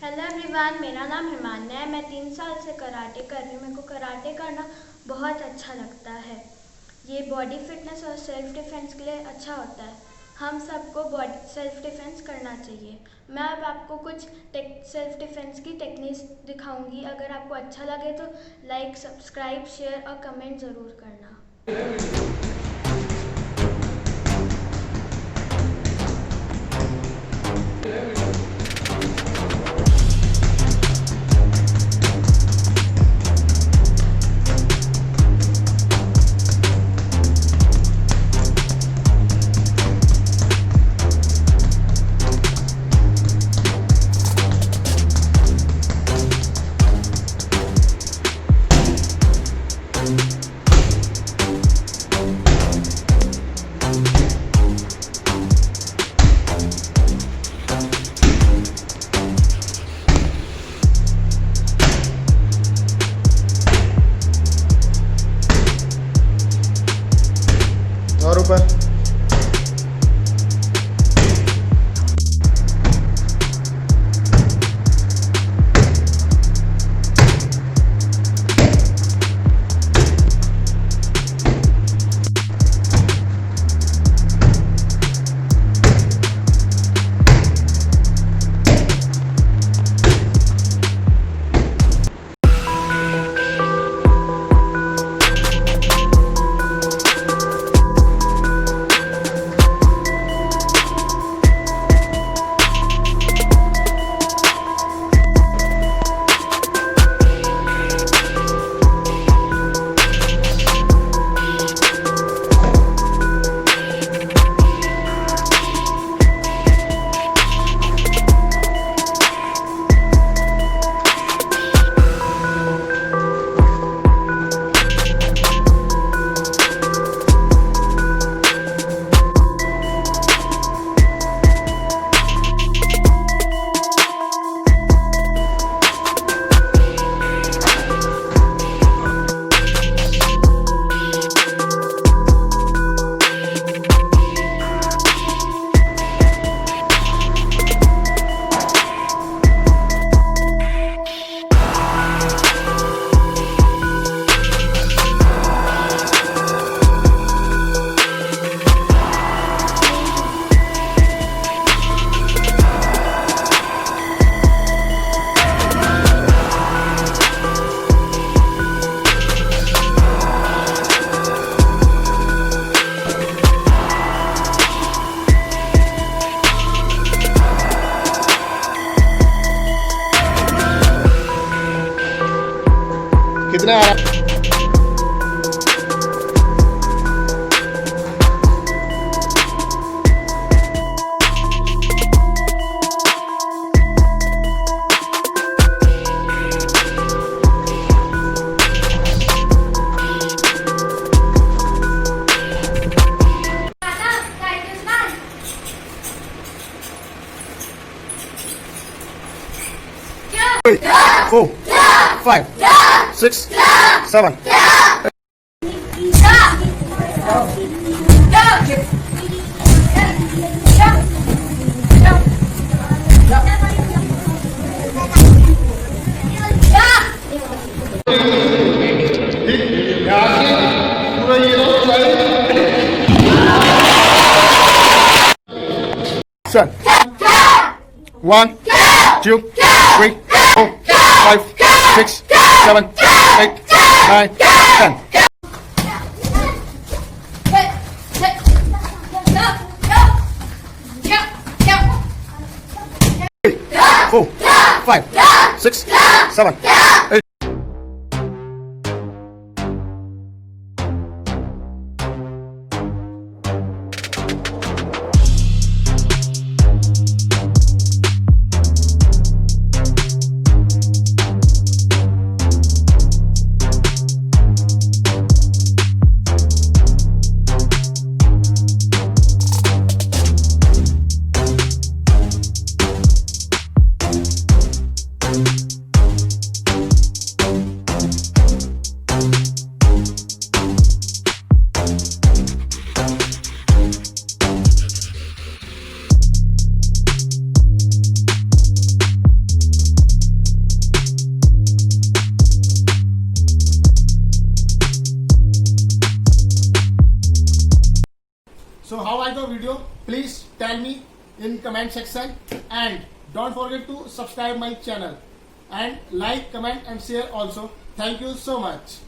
Hello everyone, मेरा नाम हिमान्या है। मैं 3 साल से कराटे कर रही हूँ। मेरे को कराटे करना बहुत अच्छा लगता है। ये बॉडी फिटनेस और सेल्फ डिफेंस के लिए अच्छा होता है। हम सबको बॉडी सेल्फ डिफेंस करना चाहिए। मैं अब आपको कुछ सेल्फ डिफेंस की टेक्निक्स दिखाऊंगी। अगर आपको अच्छा लगे तो लाइक, सब्सक्राइब, शेयर और कमेंट ज़रूर करना। और ऊपर कितना आ रहा? Four, five, six, seven. Son. 1, 2, 3, 4, 5, 6, 7, 8, 9, 10. 4, 5, 6, 7, 8. how was the video? Please tell me in comment section, and don't forget to subscribe my channel and like, comment and share also. Thank you so much.